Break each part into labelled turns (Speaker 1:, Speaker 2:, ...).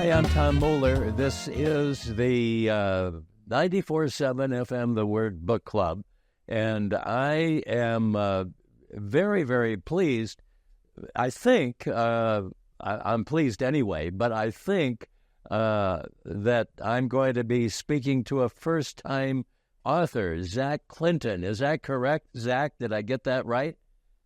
Speaker 1: Hi, I'm Tom Moller. This is the 94.7 FM, The Word Book Club, and I am very, very pleased. I think, I'm pleased anyway, but I think that I'm going to be speaking to a first-time author, Zach Clinton. Is that correct, Zach? Did I get that right?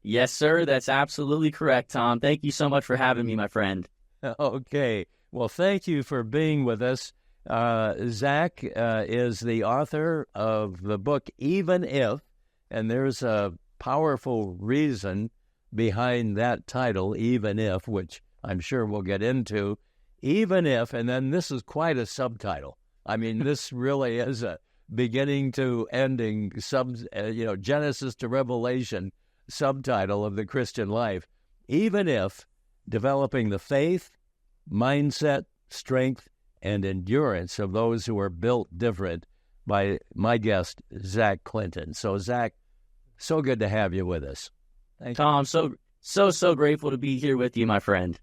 Speaker 2: Yes, sir. That's absolutely correct, Tom. Thank you so much for having me, my friend.
Speaker 1: Okay. Well, thank you for being with us. Zach is the author of the book Even If, and there's a powerful reason behind that title, Even If, which I'm sure we'll get into. Even If, and then this is quite a subtitle. I mean, this really is a beginning to ending, Genesis to Revelation subtitle of the Christian life. Even If, developing the faith, mindset, strength, and endurance of those who are built different by my guest, Zach Clinton. So, Zach, so good to have you with us.
Speaker 2: Thank you. Tom, so grateful to be here with you, my friend.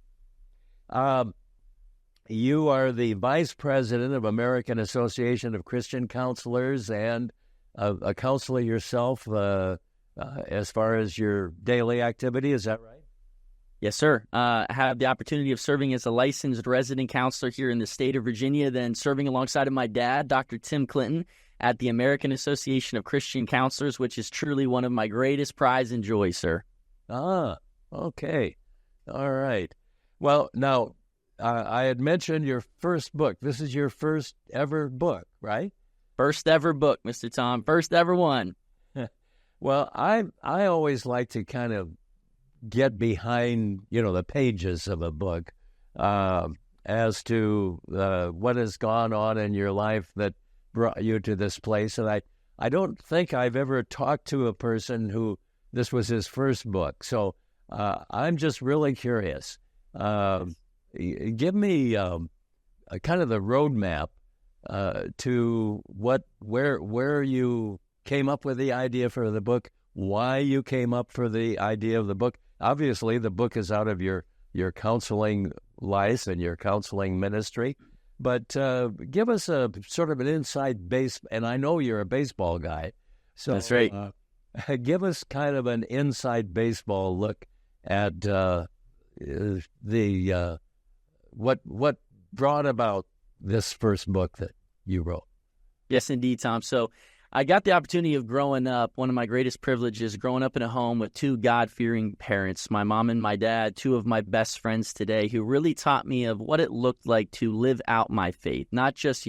Speaker 1: You are the vice president of American Association of Christian Counselors and a counselor yourself as far as your daily activity. Is that right?
Speaker 2: Yes, sir. I have the opportunity of serving as a licensed resident counselor here in the state of Virginia, then serving alongside of my dad, Dr. Tim Clinton, at the American Association of Christian Counselors, which is truly one of my greatest pride and joy, sir.
Speaker 1: Ah, okay. All right. Well, now, I had mentioned your first book. This is your first ever book, right?
Speaker 2: First ever book, Mr. Tom. First ever one.
Speaker 1: Well, I always like to kind of get behind, the pages of a book as to what has gone on in your life that brought you to this place. And I don't think I've ever talked to a person who this was his first book. So I'm just really curious. Give me kind of the roadmap to where you came up with the idea for the book, why you came up for the idea of the book. Obviously, the book is out of your counseling life and your counseling ministry, but give us a sort of an inside base, and I know you're a baseball guy. So
Speaker 2: that's right.
Speaker 1: Give us kind of an inside baseball look at what brought about this first book that you wrote.
Speaker 2: Yes, indeed, Tom. So I got the opportunity of growing up, one of my greatest privileges, growing up in a home with two God-fearing parents, my mom and my dad, two of my best friends today, who really taught me of what it looked like to live out my faith, not just,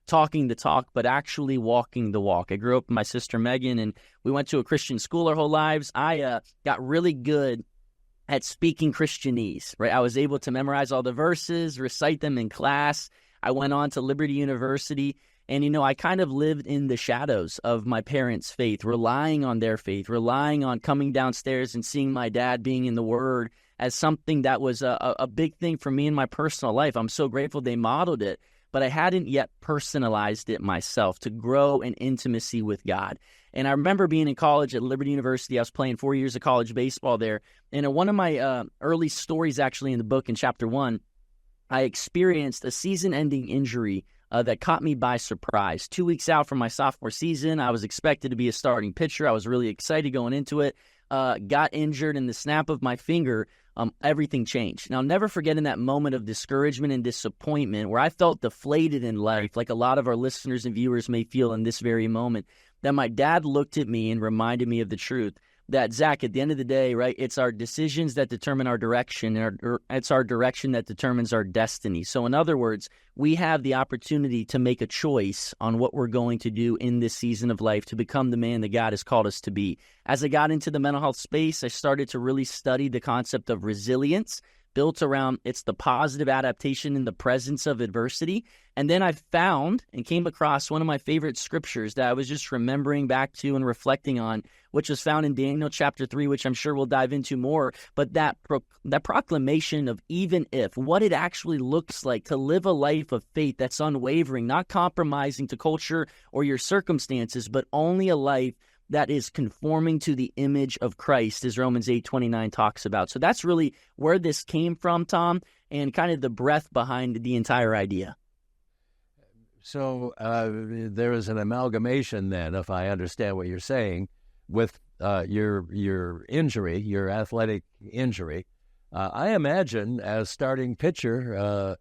Speaker 2: talking the talk, but actually walking the walk. I grew up with my sister Megan, and we went to a Christian school our whole lives. I got really good at speaking Christianese, right? I was able to memorize all the verses, recite them in class. I went on to Liberty University. And, I kind of lived in the shadows of my parents' faith, relying on their faith, relying on coming downstairs and seeing my dad being in the Word as something that was a big thing for me in my personal life. I'm so grateful they modeled it, but I hadn't yet personalized it myself to grow in intimacy with God. And I remember being in college at Liberty University. I was playing 4 years of college baseball there. And in one of my early stories, actually, in the book, in chapter 1, I experienced a season-ending injury that caught me by surprise. 2 weeks out from my sophomore season, I was expected to be a starting pitcher. I was really excited going into it. Got injured, in the snap of my finger, everything changed. And I'll never forget in that moment of discouragement and disappointment where I felt deflated in life, like a lot of our listeners and viewers may feel in this very moment, that my dad looked at me and reminded me of the truth. That, Zach, at the end of the day, right, it's our decisions that determine our direction, and it's our direction that determines our destiny. So in other words, we have the opportunity to make a choice on what we're going to do in this season of life to become the man that God has called us to be. As I got into the mental health space, I started to really study the concept of resilience, built around it's the positive adaptation in the presence of adversity. And then I found and came across one of my favorite scriptures that I was just remembering back to and reflecting on, which was found in Daniel chapter 3, which I'm sure we'll dive into more. But that proclamation of even if, what it actually looks like to live a life of faith that's unwavering, not compromising to culture or your circumstances, but only a life that is conforming to the image of Christ, as Romans 8:29 talks about. So that's really where this came from, Tom, and kind of the breath behind the entire idea.
Speaker 1: So there is an amalgamation then, if I understand what you're saying, with your injury, your athletic injury. I imagine as starting pitcher,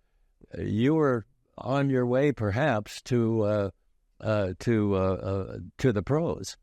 Speaker 1: you were on your way perhaps to the pros.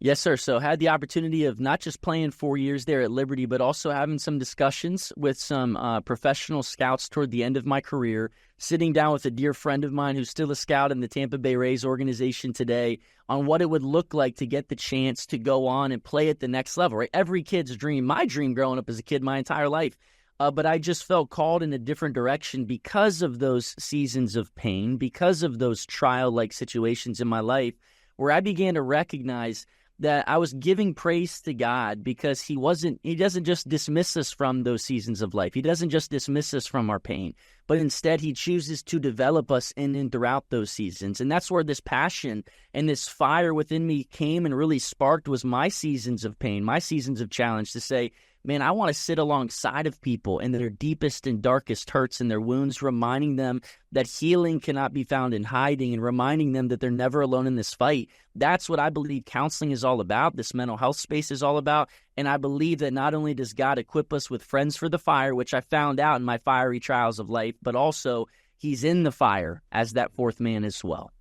Speaker 2: Yes, sir. So had the opportunity of not just playing 4 years there at Liberty, but also having some discussions with some professional scouts toward the end of my career, sitting down with a dear friend of mine who's still a scout in the Tampa Bay Rays organization today on what it would look like to get the chance to go on and play at the next level. Right? Every kid's dream, my dream growing up as a kid my entire life. But I just felt called in a different direction because of those seasons of pain, because of those trial-like situations in my life, where I began to recognize that I was giving praise to God because he doesn't just dismiss us from those seasons of life. He doesn't just dismiss us from our pain, but instead he chooses to develop us in and throughout those seasons. And that's where this passion and this fire within me came and really sparked, was my seasons of pain, my seasons of challenge, to say, man, I want to sit alongside of people in their deepest and darkest hurts and their wounds, reminding them that healing cannot be found in hiding and reminding them that they're never alone in this fight. That's what I believe counseling is all about, this mental health space is all about. And I believe that not only does God equip us with friends for the fire, which I found out in my fiery trials of life, but also he's in the fire as that fourth man as well.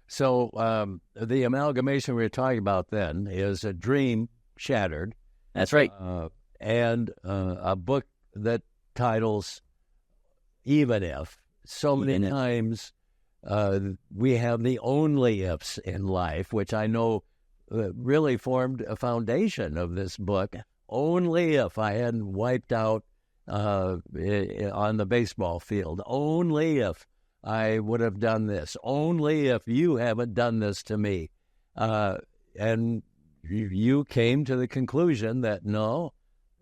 Speaker 1: So the amalgamation we were talking about then is a dream shattered.
Speaker 2: That's right.
Speaker 1: And a book that titles Even If. So many times we have the only ifs in life, which I know really formed a foundation of this book. Only if I hadn't wiped out on the baseball field. Only if I would have done this. Only if you haven't done this to me. And you came to the conclusion that no,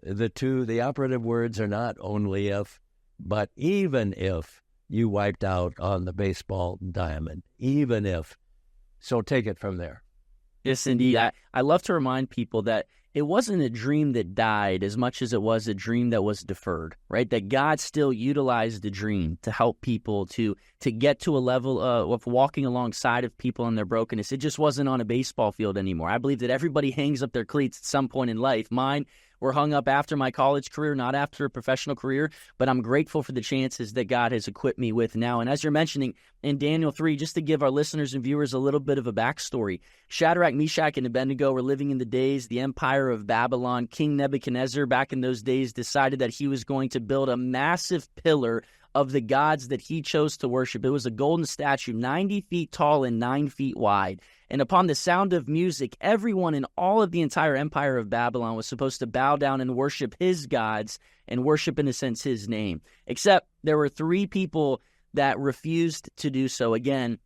Speaker 1: the operative words are not only if, but even if you wiped out on the baseball diamond, even if. So take it from there.
Speaker 2: Yes, indeed. I love to remind people that it wasn't a dream that died as much as it was a dream that was deferred, right? That God still utilized the dream to help people to get to a level of walking alongside of people in their brokenness. It just wasn't on a baseball field anymore. I believe that everybody hangs up their cleats at some point in life. Mine were hung up after my college career, not after a professional career, but I'm grateful for the chances that God has equipped me with now. And as you're mentioning in Daniel 3, just to give our listeners and viewers a little bit of a backstory, Shadrach, Meshach, and Abednego were living in the days, the empire of Babylon. King Nebuchadnezzar back in those days decided that he was going to build a massive pillar of the gods that he chose to worship. It was a golden statue, 90 feet tall and 9 feet wide. And upon the sound of music, everyone in all of the entire empire of Babylon was supposed to bow down and worship his gods and worship, in a sense, his name. Except there were 3 people that refused to do so. Again,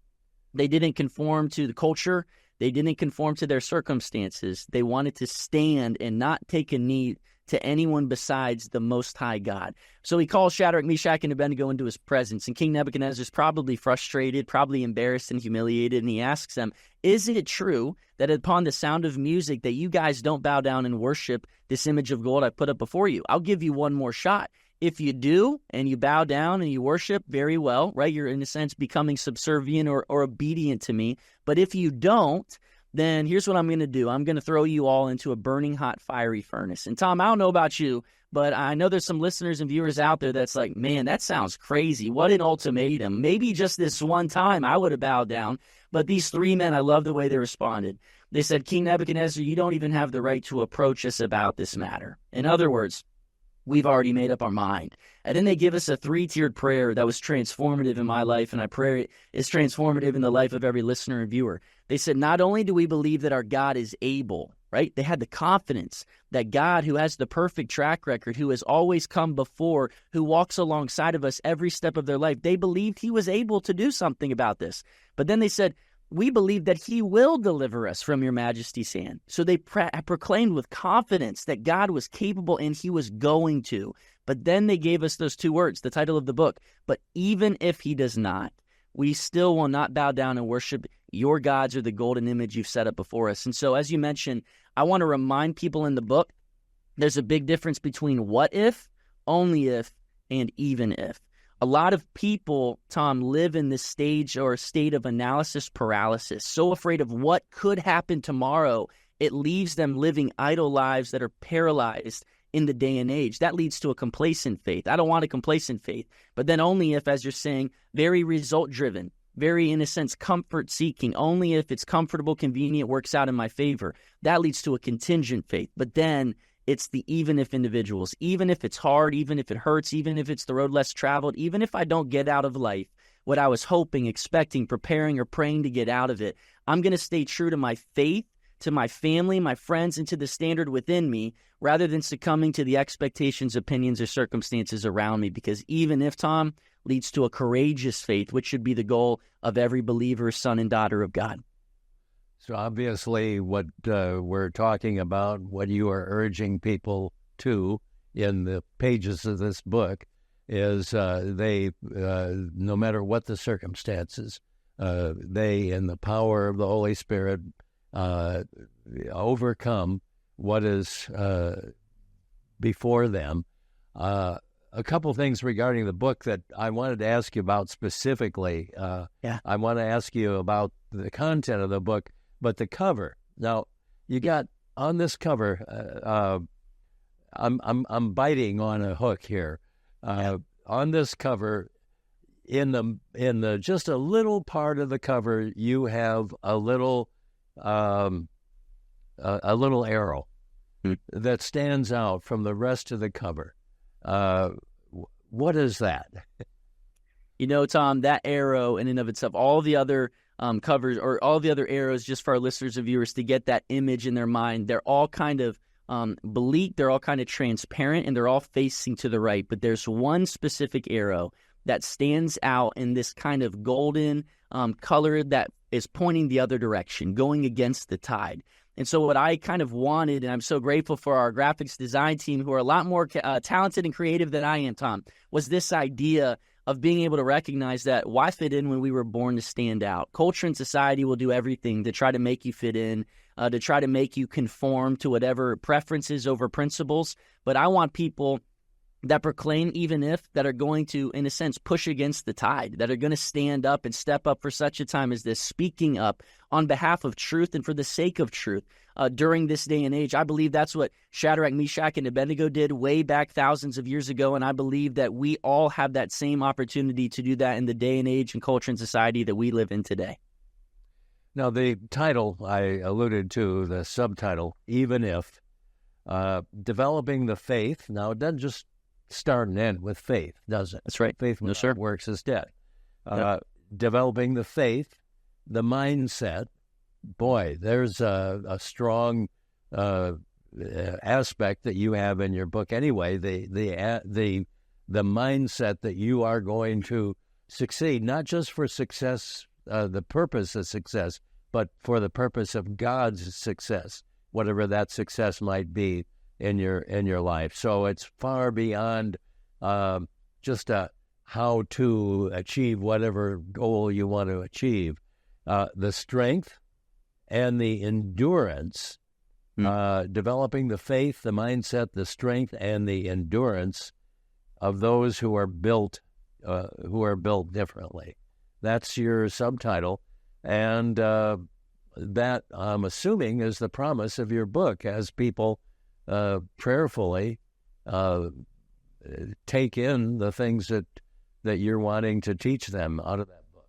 Speaker 2: they didn't conform to the culture. They didn't conform to their circumstances. They wanted to stand and not take a knee to anyone besides the Most High God. So he calls Shadrach, Meshach, and Abednego into his presence, and King Nebuchadnezzar is probably frustrated, probably embarrassed and humiliated, and he asks them, is it true that upon the sound of music that you guys don't bow down and worship this image of gold I put up before you? I'll give you one more shot. If you do, and you bow down and you worship, very well, right? You're, in a sense, becoming subservient or obedient to me. But if you don't, then here's what I'm going to do. I'm going to throw you all into a burning hot fiery furnace. And Tom, I don't know about you, but I know there's some listeners and viewers out there that's like, man, that sounds crazy. What an ultimatum. Maybe just this one time I would have bowed down. But these 3 men, I love the way they responded. They said, King Nebuchadnezzar, you don't even have the right to approach us about this matter. In other words, we've already made up our mind. And then they give us a 3-tiered prayer that was transformative in my life, and I pray it is transformative in the life of every listener and viewer. They said, not only do we believe that our God is able, right? They had the confidence that God, who has the perfect track record, who has always come before, who walks alongside of us every step of their life, they believed he was able to do something about this. But then they said, we believe that he will deliver us from your majesty's hand. So they proclaimed with confidence that God was capable and he was going to. But then they gave us those 2 words, the title of the book. But even if he does not, we still will not bow down and worship your gods are the golden image you've set up before us. And so, as you mentioned, I want to remind people in the book, there's a big difference between what if, only if, and even if. A lot of people, Tom, live in this stage or state of analysis paralysis, so afraid of what could happen tomorrow, it leaves them living idle lives that are paralyzed in the day and age. That leads to a complacent faith. I don't want a complacent faith. But then only if, as you're saying, very result-driven, very, in a sense, comfort-seeking, only if it's comfortable, convenient, works out in my favor. That leads to a contingent faith. But then it's the even if individuals. Even if it's hard, even if it hurts, even if it's the road less traveled, even if I don't get out of life what I was hoping, expecting, preparing, or praying to get out of it, I'm going to stay true to my faith, to my family, my friends, and to the standard within me, rather than succumbing to the expectations, opinions, or circumstances around me. Because even if, Tom, leads to a courageous faith, which should be the goal of every believer, son and daughter of God.
Speaker 1: So obviously what we're talking about, what you are urging people to in the pages of this book is they, no matter what the circumstances, they, in the power of the Holy Spirit, overcome what is before them. A couple things regarding the book that I wanted to ask you about specifically. I want to ask you about the content of the book, but the cover. Now, you got on this cover. I'm biting on a hook here. On this cover, in the just a little part of the cover, you have a little arrow that stands out from the rest of the cover. What is that?
Speaker 2: You know, Tom, that arrow in and of itself, all the other covers or all the other arrows, just for our listeners and viewers to get that image in their mind, they're all kind of bleak, they're all kind of transparent, and they're all facing to the right. But there's one specific arrow that stands out in this kind of golden color that is pointing the other direction, going against the tide. And so what I kind of wanted, and I'm so grateful for our graphics design team, who are a lot more talented and creative than I am, Tom, was this idea of being able to recognize that why fit in when we were born to stand out? Culture and society will do everything to try to make you fit in, to try to make you conform to whatever preferences over principles. But I want people that proclaim even if, that are going to, in a sense, push against the tide, that are going to stand up and step up for such a time as this, speaking up on behalf of truth and for the sake of truth during this day and age. I believe that's what Shadrach, Meshach, and Abednego did way back thousands of years ago, and I believe that we all have that same opportunity to do that in the day and age and culture and society that we live in today.
Speaker 1: Now, the title I alluded to, the subtitle, Even If, developing the faith. Now, it doesn't just start and end with faith, does it?
Speaker 2: That's right.
Speaker 1: Faith without works is dead. Developing the faith, the mindset. Boy, there's a strong aspect that you have in your book anyway. The mindset that you are going to succeed, not just for success, the purpose of success, but for the purpose of God's success, whatever that success might be in your life. So it's far beyond just how to achieve whatever goal you want to achieve. The strength and the endurance, developing the faith, the mindset, the strength, and the endurance of those who are built differently. That's your subtitle, and that, I'm assuming, is the promise of your book as people prayerfully take in the things that you're wanting to teach them out of that book.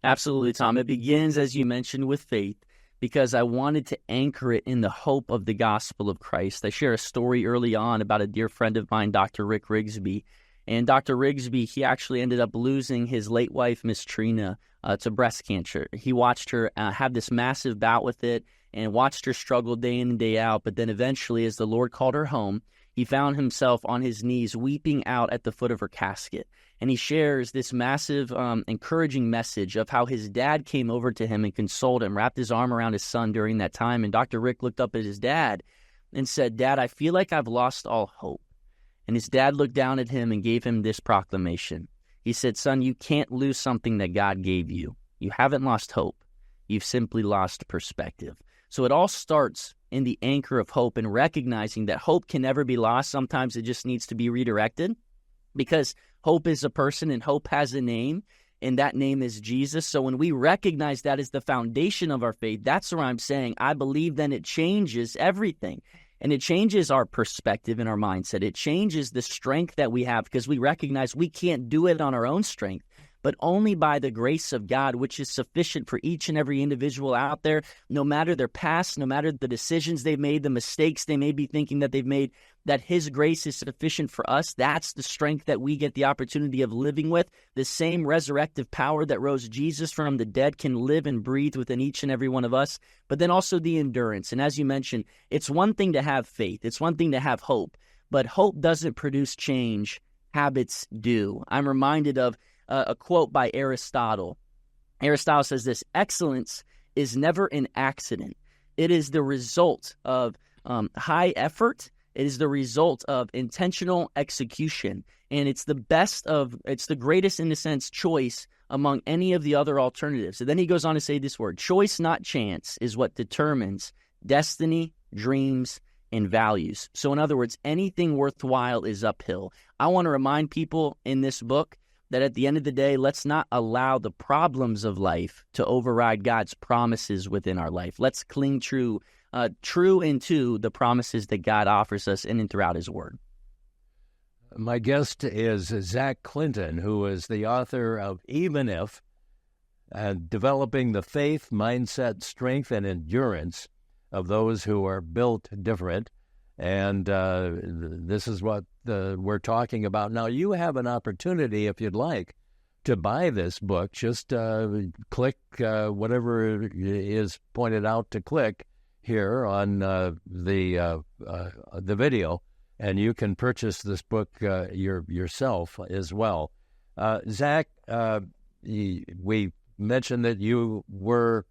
Speaker 2: Absolutely, Tom. It begins, as you mentioned, with faith, because I wanted to anchor it in the hope of the gospel of Christ. I share a story early on about a dear friend of mine, Dr. Rick Rigsby. And Dr. Rigsby, he actually ended up losing his late wife, Miss Trina, to breast cancer. He watched her have this massive bout with it and watched her struggle day in and day out. But then eventually, as the Lord called her home, he found himself on his knees weeping out at the foot of her casket. And he shares this massive, encouraging message of how his dad came over to him and consoled him, wrapped his arm around his son during that time. And Dr. Rick looked up at his dad and said, "Dad, I feel like I've lost all hope." And his dad looked down at him and gave him this proclamation. He said, "Son, you can't lose something that God gave you. You haven't lost hope. You've simply lost perspective. So it all starts in the anchor of hope and recognizing that hope can never be lost. Sometimes it just needs to be redirected, because hope is a person and hope has a name, and that name is Jesus. So when we recognize that as the foundation of our faith, that's where I'm saying I believe then it changes everything. And it changes our perspective and our mindset. It changes the strength that we have, because we recognize we can't do it on our own strength, but only by the grace of God, which is sufficient for each and every individual out there, no matter their past, no matter the decisions they've made, the mistakes they may be thinking that they've made, that His grace is sufficient for us. That's the strength that we get the opportunity of living with. The same resurrective power that rose Jesus from the dead can live and breathe within each and every one of us, but then also the endurance. And as you mentioned, it's one thing to have faith. It's one thing to have hope, but hope doesn't produce change. Habits do. I'm reminded of a quote by Aristotle. Aristotle says this: excellence is never an accident. It is the result of high effort. It is the result of intentional execution. And it's the greatest, in a sense, choice among any of the other alternatives. And then he goes on to say this word: choice, not chance, is what determines destiny, dreams, and values. So in other words, anything worthwhile is uphill. I want to remind people in this book that at the end of the day, let's not allow the problems of life to override God's promises within our life. Let's cling true into the promises that God offers us in and throughout His Word.
Speaker 1: My guest is Zach Clinton, who is the author of Even If, Developing the Faith, Mindset, Strength, and Endurance of Those Who Are Built Different. And this is what we're talking about. Now, you have an opportunity, if you'd like, to buy this book. Just click whatever is pointed out to click here on the video, and you can purchase this book yourself as well. Zach, we mentioned that you were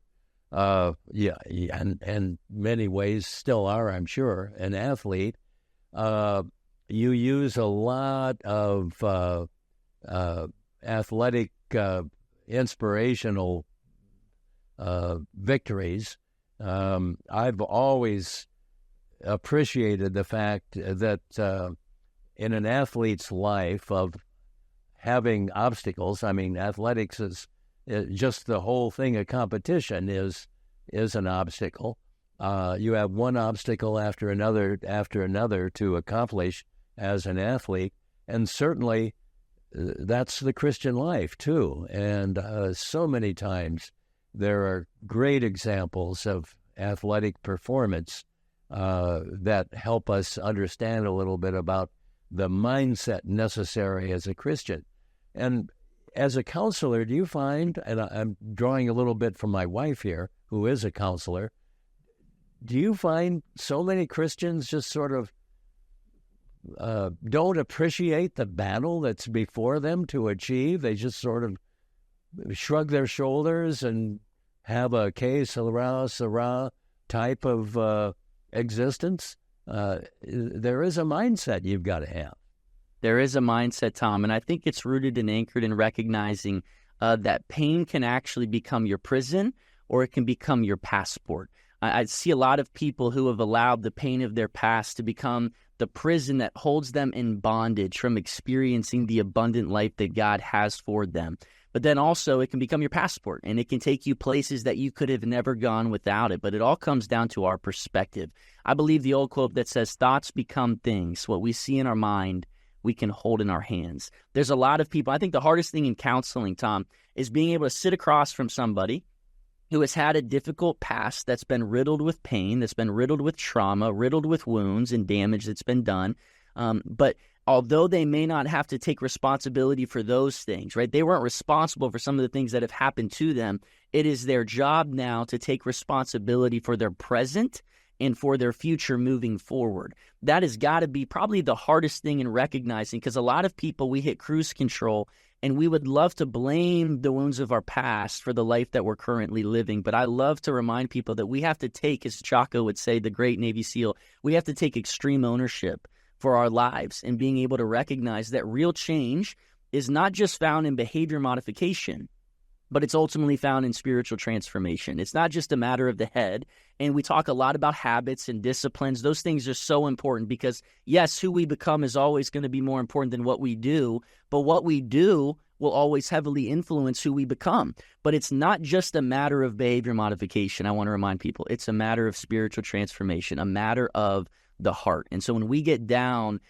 Speaker 1: and many ways still are, I'm sure, an athlete. You use a lot of athletic inspirational victories. I've always appreciated the fact that in an athlete's life of having obstacles, I mean, athletics is just the whole thing. A competition is an obstacle. You have one obstacle after another to accomplish as an athlete, and certainly that's the Christian life too. And so many times there are great examples of athletic performance that help us understand a little bit about the mindset necessary as a Christian. And as a counselor, do you find, and I'm drawing a little bit from my wife here, who is a counselor, do you find so many Christians just sort of don't appreciate the battle that's before them to achieve? They just sort of shrug their shoulders and have a que sera type of existence? There is a mindset you've got to have.
Speaker 2: There is a mindset, Tom, and I think it's rooted and anchored in recognizing that pain can actually become your prison, or it can become your passport. I see a lot of people who have allowed the pain of their past to become the prison that holds them in bondage from experiencing the abundant life that God has for them. But then also it can become your passport, and it can take you places that you could have never gone without it. But it all comes down to our perspective. I believe the old quote that says, thoughts become things. What we see in our mind, we can hold in our hands. There's a lot of people. I think the hardest thing in counseling, Tom, is being able to sit across from somebody who has had a difficult past that's been riddled with pain, that's been riddled with trauma, riddled with wounds and damage that's been done. But although they may not have to take responsibility for those things, right? They weren't responsible for some of the things that have happened to them. It is their job now to take responsibility for their present and for their future moving forward. That has got to be probably the hardest thing in recognizing, because a lot of people, we hit cruise control and we would love to blame the wounds of our past for the life that we're currently living. But I love to remind people that we have to take, as Chaco would say, the great Navy SEAL, we have to take extreme ownership for our lives and being able to recognize that real change is not just found in behavior modification, but it's ultimately found in spiritual transformation. It's not just a matter of the head. And we talk a lot about habits and disciplines. Those things are so important because, yes, who we become is always going to be more important than what we do, but what we do will always heavily influence who we become. But it's not just a matter of behavior modification. I want to remind people, it's a matter of spiritual transformation, a matter of the heart. And so when we get down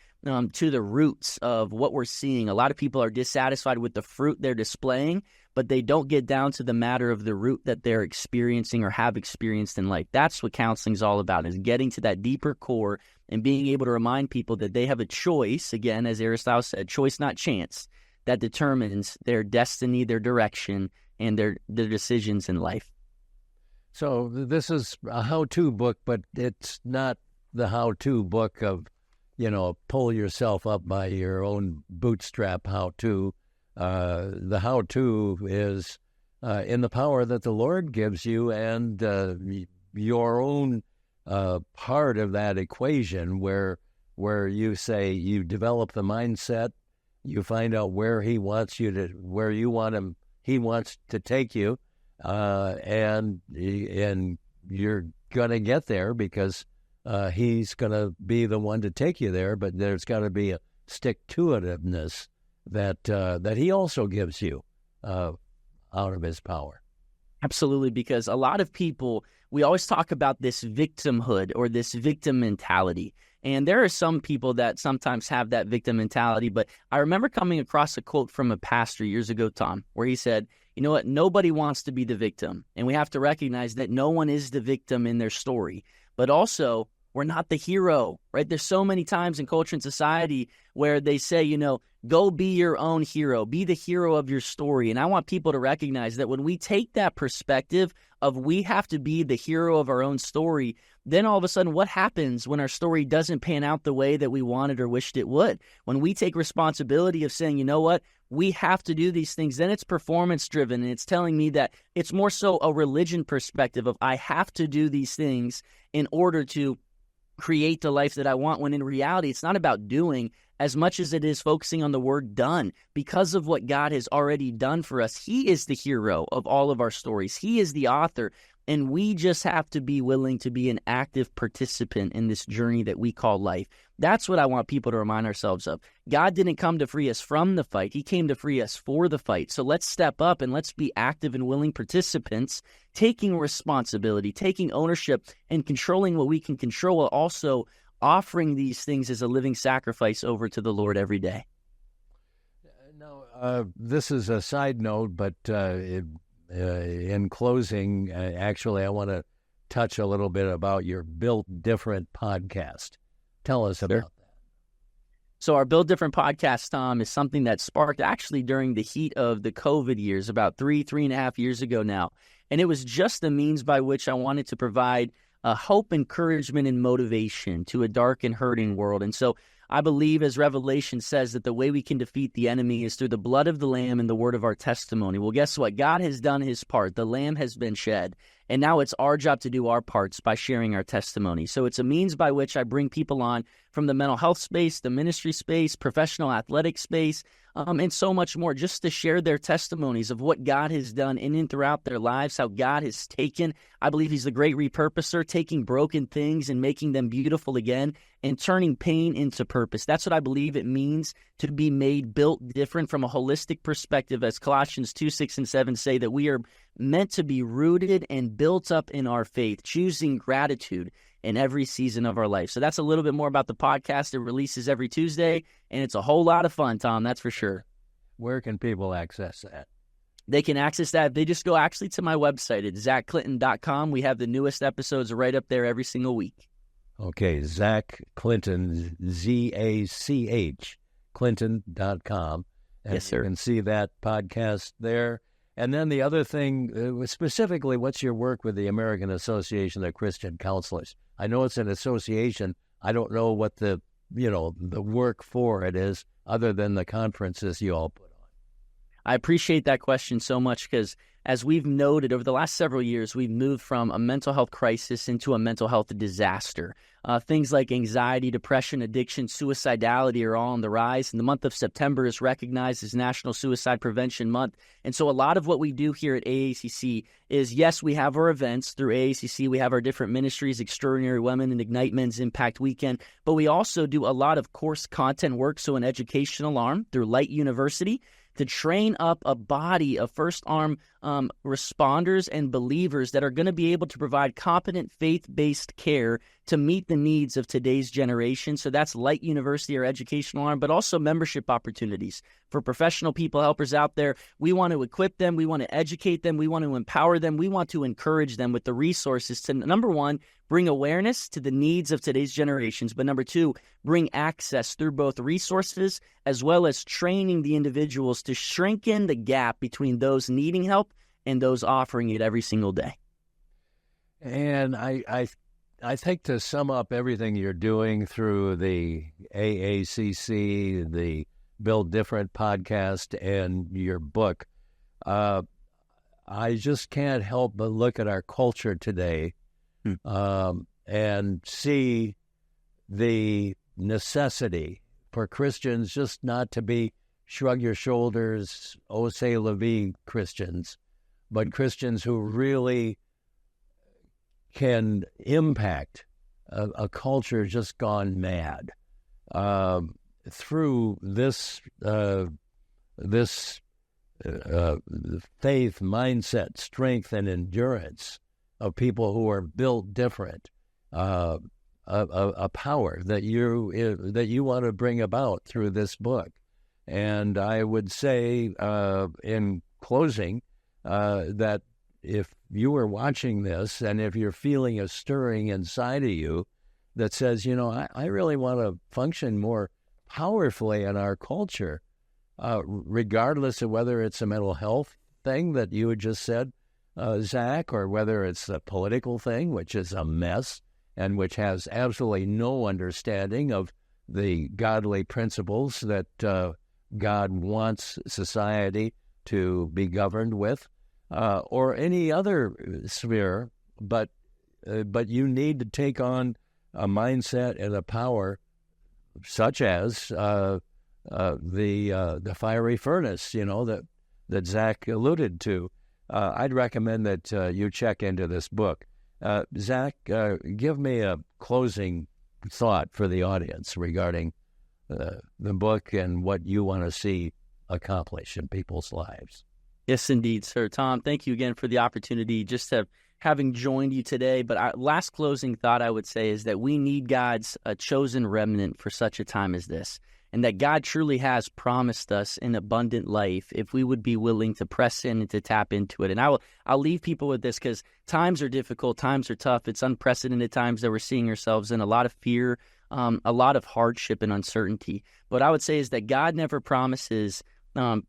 Speaker 2: to the roots of what we're seeing, a lot of people are dissatisfied with the fruit they're displaying, but they don't get down to the matter of the root that they're experiencing or have experienced in life. That's what counseling is all about, is getting to that deeper core and being able to remind people that they have a choice, again, as Aristotle said, choice, not chance, that determines their destiny, their direction, and their decisions in life.
Speaker 1: So this is a how-to book, but it's not the how-to book of, pull yourself up by your own bootstrap how-to. The how-to is in the power that the Lord gives you, and your own part of that equation where you say you develop the mindset, you find out where he wants to take you, and you're going to get there because he's going to be the one to take you there, but there's got to be a stick-to-itiveness that he also gives you out of his power.
Speaker 2: Absolutely, because a lot of people, we always talk about this victimhood or this victim mentality. And there are some people that sometimes have that victim mentality, but I remember coming across a quote from a pastor years ago, Tom, where he said, you know what, nobody wants to be the victim. And we have to recognize that no one is the victim in their story, but also we're not the hero, right? There's so many times in culture and society where they say, go be your own hero, be the hero of your story. And I want people to recognize that when we take that perspective of we have to be the hero of our own story, then all of a sudden what happens when our story doesn't pan out the way that we wanted or wished it would? When we take responsibility of saying, you know what, we have to do these things, then it's performance driven. And it's telling me that it's more so a religion perspective of I have to do these things in order to create the life that I want, when in reality, it's not about doing as much as it is focusing on the word done. Because of what God has already done for us, he is the hero of all of our stories. He is the author, and we just have to be willing to be an active participant in this journey that we call life. That's what I want people to remind ourselves of. God didn't come to free us from the fight. He came to free us for the fight. So let's step up and let's be active and willing participants, taking responsibility, taking ownership, and controlling what we can control, while also offering these things as a living sacrifice over to the Lord every day.
Speaker 1: Now, this is a side note, but in closing, actually, I want to touch a little bit about your Built Different podcast. Tell us about that.
Speaker 2: So our Build Different podcast, Tom, is something that sparked actually during the heat of the COVID years, about 3.5 years ago now. And it was just the means by which I wanted to provide hope, encouragement, and motivation to a dark and hurting world. And so I believe, as Revelation says, that the way we can defeat the enemy is through the blood of the Lamb and the word of our testimony. Well, guess what? God has done his part. The Lamb has been shed. And now it's our job to do our parts by sharing our testimony. So it's a means by which I bring people on from the mental health space, the ministry space, professional athletic space, and so much more, just to share their testimonies of what God has done in and throughout their lives, how God has taken, I believe he's the great repurposer, taking broken things and making them beautiful again and turning pain into purpose. That's what I believe it means to be made built different from a holistic perspective, as Colossians 2:6-7 say, that we are meant to be rooted and built up in our faith, choosing gratitude in every season of our life. So that's a little bit more about the podcast. It releases every Tuesday, and it's a whole lot of fun, Tom, that's for sure.
Speaker 1: Where can people access that?
Speaker 2: They can access that. They just go actually to my website at zachclinton.com. We have the newest episodes right up there every single week.
Speaker 1: Okay, Zach Clinton, Z-A-C-H, Clinton.com. And
Speaker 2: yes, sir.
Speaker 1: You can see that podcast there. And then the other thing, specifically, what's your work with the American Association of Christian Counselors? I know it's an association. I don't know what the work for it is, other than the conferences you all put on.
Speaker 2: I appreciate that question so much, because as we've noted over the last several years, we've moved from a mental health crisis into a mental health disaster. Things like anxiety, depression, addiction, suicidality are all on the rise. And the month of September is recognized as National Suicide Prevention Month. And so a lot of what we do here at AACC is, yes, we have our events through AACC. We have our different ministries, Extraordinary Women and Ignite Men's Impact Weekend. But we also do a lot of course content work, so an educational arm through Light University, to train up a body of First Arm responders and believers that are going to be able to provide competent faith-based care to meet the needs of today's generation. So that's Light University, our educational arm, but also membership opportunities for professional people helpers out there. We want to equip them. We want to educate them. We want to empower them. We want to encourage them with the resources to, number one, bring awareness to the needs of today's generations, but number two, bring access through both resources as well as training the individuals to shrink in the gap between those needing help and those offering it every single day.
Speaker 1: And I think to sum up everything you're doing through the AACC, the Build Different podcast, and your book, I just can't help but look at our culture today and see the necessity for Christians just not to be shrug your shoulders, oh, say la vie Christians, but Christians who really can impact a culture just gone mad through this faith, mindset, strength, and endurance of people who are built different, a power that you want to bring about through this book. And I would say in closing that if you are watching this and if you're feeling a stirring inside of you that says, I really want to function more powerfully in our culture, regardless of whether it's a mental health thing that you had just said, Zach, or whether it's a political thing, which is a mess and which has absolutely no understanding of the godly principles that God wants society to be governed with, or any other sphere, but you need to take on a mindset and a power such as the fiery furnace, that Zach alluded to. I'd recommend that you check into this book. Zach, give me a closing thought for the audience regarding the book and what you want to see accomplish in people's lives.
Speaker 2: Yes, indeed, sir. Tom, thank you again for the opportunity just to having joined you today. But our last closing thought I would say is that we need God's chosen remnant for such a time as this, and that God truly has promised us an abundant life if we would be willing to press in and to tap into it. And I'll leave people with this, because times are difficult, times are tough. It's unprecedented times that we're seeing ourselves in, a lot of fear, a lot of hardship and uncertainty. What I would say is that God never promises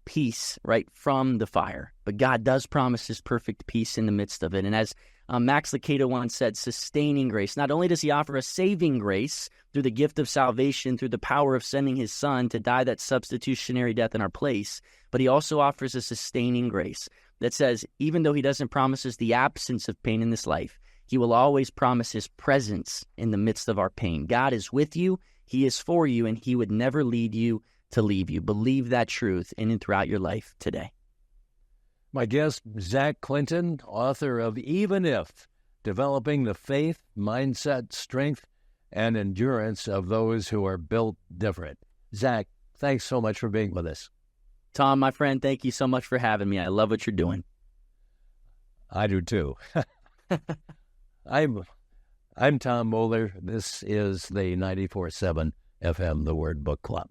Speaker 2: peace right from the fire, but God does promise his perfect peace in the midst of it. And as Max Lucado once said, sustaining grace. Not only does he offer us saving grace through the gift of salvation, through the power of sending his son to die that substitutionary death in our place, but he also offers a sustaining grace that says, even though he doesn't promise us the absence of pain in this life, he will always promise his presence in the midst of our pain. God is with you, he is for you, and he would never lead you to leave you. Believe that truth in and throughout your life today.
Speaker 1: My guest, Zach Clinton, author of Even If, Developing the Faith, Mindset, Strength, and Endurance of Those Who Are Built Different. Zach, thanks so much for being with us.
Speaker 2: Tom, my friend, thank you so much for having me. I love what you're doing.
Speaker 1: I do too. I'm Tom Moller. This is the 94.7 FM, The Word Book Club.